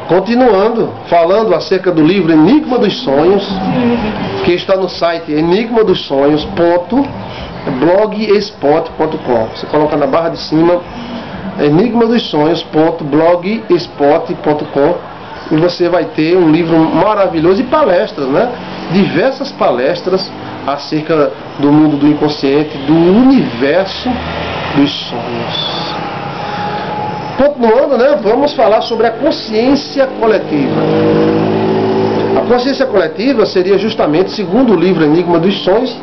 Continuando, falando acerca do livro Enigma dos Sonhos, que está no site enigmadossonhos.blogspot.com. Você coloca na barra de cima enigmadossonhos.blogspot.com e você vai ter um livro maravilhoso e palestras, né? Diversas palestras acerca do mundo do inconsciente, do universo dos sonhos. Continuando, né, vamos falar sobre a consciência coletiva. A consciência coletiva seria justamente, segundo o livro Enigma dos Sonhos,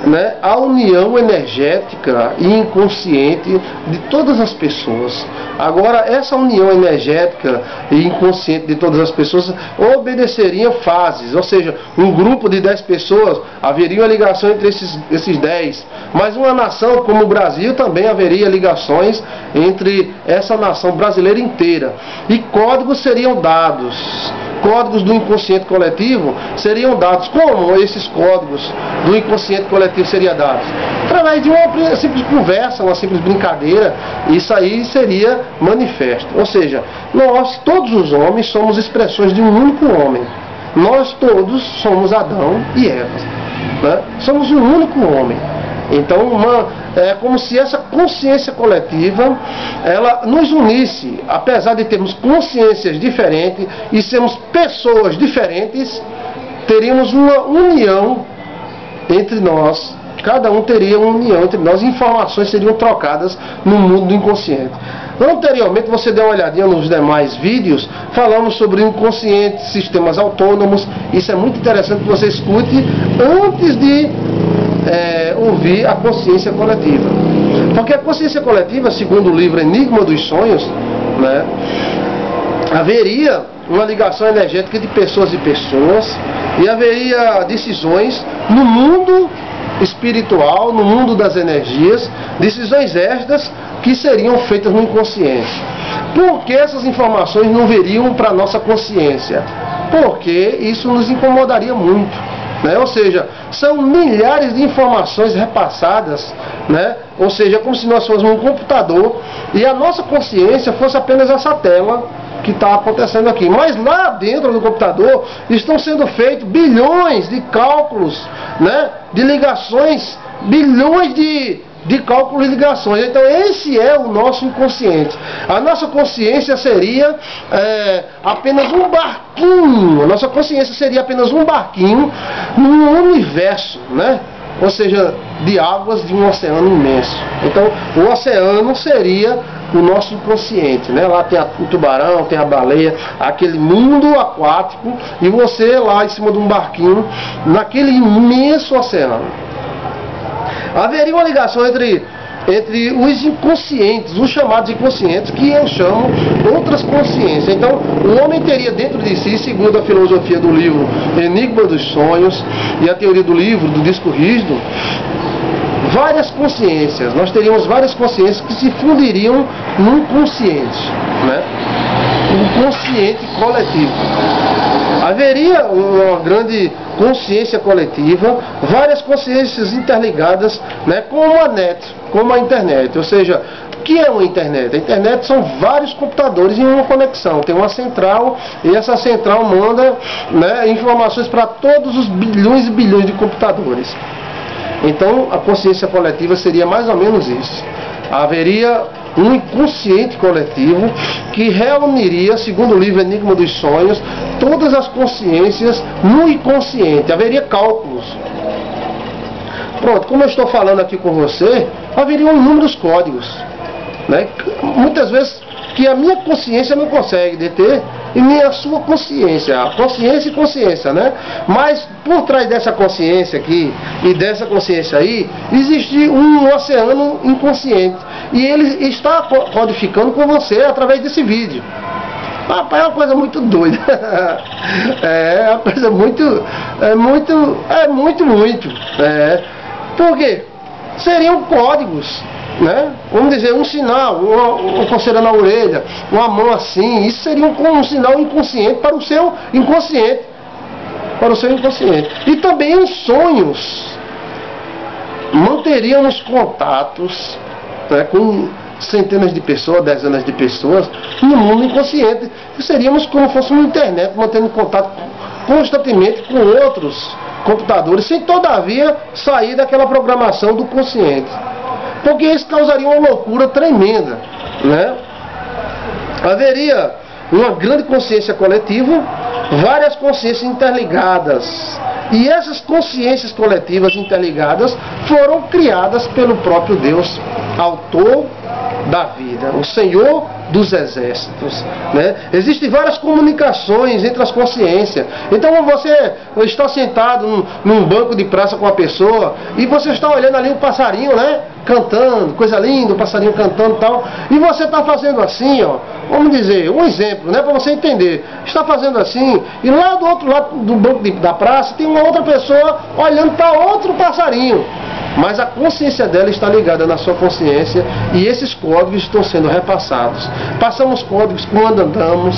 né, a união energética e inconsciente de todas as pessoas. Agora, essa união energética e inconsciente de todas as pessoas obedeceria fases, ou seja, um grupo de 10 pessoas, haveria uma ligação entre esses 10, mas uma nação como o Brasil também haveria ligações entre essa nação brasileira inteira, e códigos seriam dados. Códigos do inconsciente coletivo seriam dados. Como esses códigos do inconsciente coletivo seriam dados? Através de uma simples conversa, uma simples brincadeira. Isso aí seria manifesto. Ou seja, nós, todos os homens, somos expressões de um único homem. Nós todos somos Adão e Eva, né? Somos um único homem. Então, é como se essa consciência coletiva, ela nos unisse, apesar de termos consciências diferentes e sermos pessoas diferentes, teríamos uma união entre nós. Cada um teria uma união entre nós, informações seriam trocadas no mundo do inconsciente. Anteriormente, você deu uma olhadinha nos demais vídeos, falamos sobre o inconsciente, sistemas autônomos. Isso é muito interessante que você escute antes de ouvir a consciência coletiva. Porque a consciência coletiva, segundo o livro Enigma dos Sonhos, né, haveria uma ligação energética de pessoas e pessoas, e haveria decisões no mundo espiritual, no mundo das energias, decisões estas que seriam feitas no inconsciente. Por que essas informações não veriam para a nossa consciência? Porque isso nos incomodaria muito. Né? Ou seja, são milhares de informações repassadas, né? Ou seja, como se nós fôssemos um computador e a nossa consciência fosse apenas essa tela que está acontecendo aqui. Mas lá dentro do computador estão sendo feitos bilhões de cálculos, né? De ligações, bilhões de cálculos e ligações. Então esse é o nosso inconsciente. A nossa consciência seria apenas um barquinho. A nossa consciência seria apenas um barquinho num universo, né? Ou seja, de águas de um oceano imenso. Então o oceano seria o nosso inconsciente, né? Lá tem o tubarão, tem a baleia, aquele mundo aquático, e você lá em cima de um barquinho naquele imenso oceano. Haveria uma ligação entre os inconscientes, os chamados inconscientes, que eu chamo outras consciências. Então, o homem teria dentro de si, segundo a filosofia do livro Enigma dos Sonhos e a teoria do livro do Disco Rígido, várias consciências. Nós teríamos várias consciências que se fundiriam num consciente, né? Um consciente coletivo. Haveria uma grande consciência coletiva, várias consciências interligadas, né, como a net, como a internet. Ou seja, o que é uma internet? A internet são vários computadores em uma conexão. Tem uma central e essa central manda, né, informações para todos os bilhões e bilhões de computadores. Então a consciência coletiva seria mais ou menos isso. Haveria um inconsciente coletivo que reuniria, segundo o livro Enigma dos Sonhos, todas as consciências no inconsciente. Haveria cálculos. Pronto, como eu estou falando aqui com você, haveria inúmeros códigos, né? Muitas vezes que a minha consciência não consegue deter, e nem a sua consciência, a consciência e consciência, né? Mas por trás dessa consciência aqui e dessa consciência aí, existe um oceano inconsciente, e ele está codificando com você através desse vídeo. Papai, é uma coisa muito doida. É uma coisa muito. Por quê? Seriam códigos, né? Vamos dizer, um sinal, uma coceira na orelha, uma mão assim. Isso seria um sinal inconsciente para o seu inconsciente. Para o seu inconsciente. E também em sonhos manteríamos contatos, né, com centenas de pessoas, dezenas de pessoas, no mundo inconsciente. E seríamos como fosse uma internet, mantendo contato constantemente com outros computadores, sem todavia sair daquela programação do consciente. Porque isso causaria uma loucura tremenda, né? Haveria uma grande consciência coletiva, várias consciências interligadas. E essas consciências coletivas interligadas foram criadas pelo próprio Deus, autor da vida, o Senhor dos exércitos, né? Existem várias comunicações entre as consciências. Então você está sentado num banco de praça com uma pessoa e você está olhando ali um passarinho, né? Cantando, coisa linda, o passarinho cantando e tal. E você está fazendo assim, ó, vamos dizer, um exemplo, né? Para você entender. Está fazendo assim e lá do outro lado do banco da praça tem uma outra pessoa olhando para outro passarinho. Mas a consciência dela está ligada na sua consciência e esses códigos estão sendo repassados. Passamos códigos quando andamos,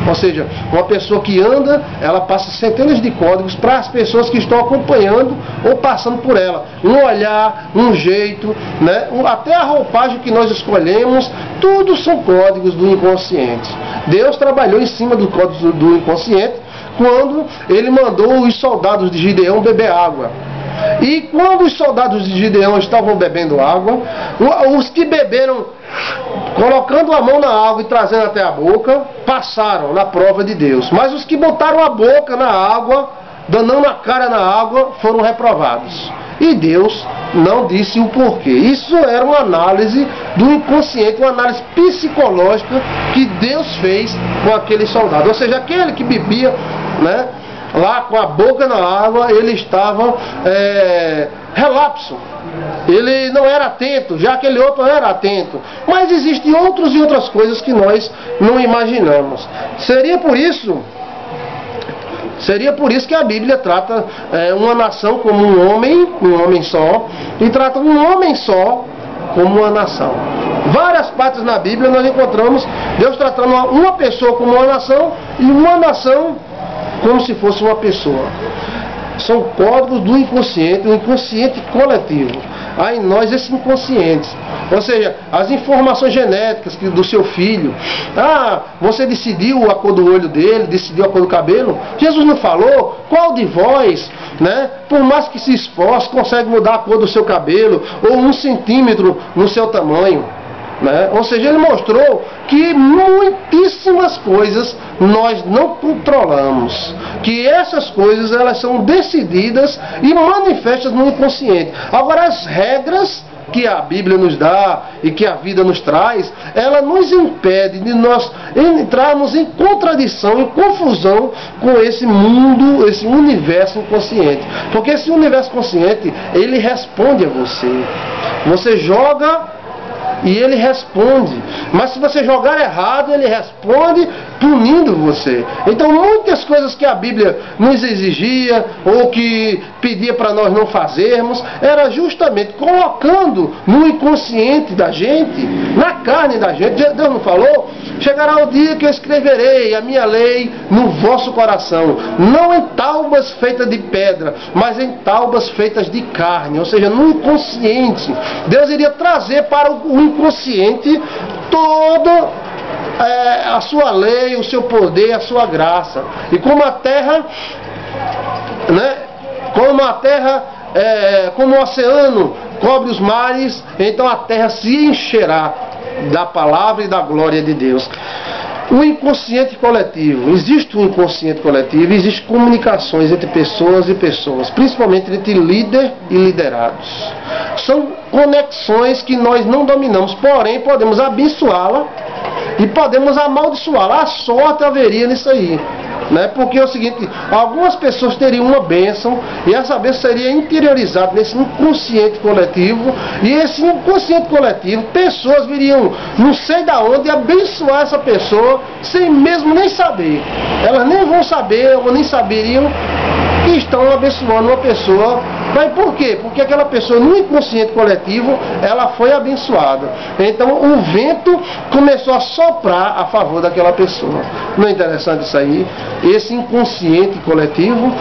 ou seja, uma pessoa que anda, ela passa centenas de códigos para as pessoas que estão acompanhando ou passando por ela. Um olhar, um jeito, né? Até a roupagem que nós escolhemos, tudo são códigos do inconsciente. Deus trabalhou em cima do código do inconsciente quando ele mandou os soldados de Gideão beber água. E quando os soldados de Gideão estavam bebendo água, os que beberam colocando a mão na água e trazendo até a boca, passaram na prova de Deus. Mas os que botaram a boca na água, danando a cara na água, foram reprovados. E Deus não disse o porquê. Isso era uma análise do inconsciente, uma análise psicológica que Deus fez com aquele soldado. Ou seja, aquele que bebia, né, lá com a boca na água, ele estava relapso. Ele não era atento, já aquele outro era atento. Mas existem outros e outras coisas que nós não imaginamos. Seria por isso que a Bíblia trata uma nação como um homem só, e trata um homem só como uma nação. Várias partes na Bíblia nós encontramos Deus tratando uma pessoa como uma nação e uma nação como se fosse uma pessoa. São códigos do inconsciente, o inconsciente coletivo. Há em nós esse inconsciente. Ou seja, as informações genéticas do seu filho. Você decidiu a cor do olho dele, decidiu a cor do cabelo. Jesus não falou? Qual de vós, né, por mais que se esforce, consegue mudar a cor do seu cabelo ou 1 centímetro no seu tamanho? Né? Ou seja, ele mostrou que muitíssimas coisas nós não controlamos, que essas coisas elas são decididas e manifestas no inconsciente. Agora, as regras que a Bíblia nos dá e que a vida nos traz, ela nos impede de nós entrarmos em contradição, em confusão com esse mundo, esse universo inconsciente. Porque esse universo consciente, ele responde a você. Você joga e ele responde. Mas se você jogar errado, ele responde punindo você. Então muitas coisas que a Bíblia nos exigia ou que pedia para nós não fazermos, era justamente colocando no inconsciente da gente, na carne da gente. Deus não falou? Chegará o dia que eu escreverei a minha lei no vosso coração, não em tábuas feitas de pedra, mas em tábuas feitas de carne, ou seja, no inconsciente. Deus iria trazer para o inconsciente toda a sua lei, o seu poder, a sua graça. E como a terra, né, como o oceano cobre os mares, então a terra se encherá da palavra e da glória de Deus. O inconsciente coletivo. Existe um inconsciente coletivo, existem comunicações entre pessoas e pessoas, principalmente entre líder e liderados. São conexões que nós não dominamos, porém podemos abençoá-la e podemos amaldiçoá-la. A sorte haveria nisso aí, né? Porque é o seguinte, algumas pessoas teriam uma bênção e essa bênção seria interiorizada nesse inconsciente coletivo, e esse inconsciente coletivo, pessoas viriam não sei da onde abençoar essa pessoa sem mesmo nem saber. Elas nem vão saber ou nem saberiam que estão abençoando uma pessoa. Mas por quê? Porque aquela pessoa no inconsciente coletivo, ela foi abençoada. Então o vento começou a soprar a favor daquela pessoa. Não é interessante isso aí? Esse inconsciente coletivo.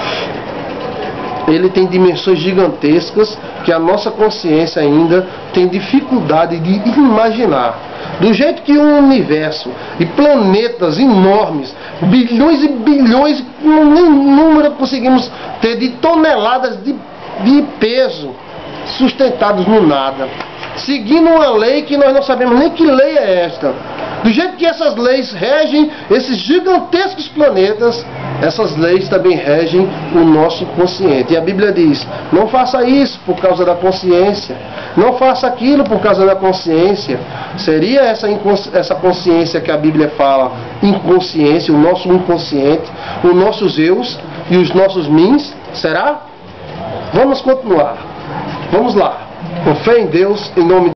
ele tem dimensões gigantescas que a nossa consciência ainda tem dificuldade de imaginar. Do jeito que o universo e planetas enormes, bilhões e bilhões, nem número conseguimos ter de toneladas de peso sustentados no nada, seguindo uma lei que nós não sabemos nem que lei é esta. Do jeito que essas leis regem esses gigantescos planetas, essas leis também regem o nosso consciente. E a Bíblia diz: não faça isso por causa da consciência, não faça aquilo por causa da consciência. Seria essa consciência que a Bíblia fala, inconsciência, o nosso inconsciente, os nossos eus e os nossos mins? Será? Vamos continuar. Vamos lá. Com fé em Deus, em nome de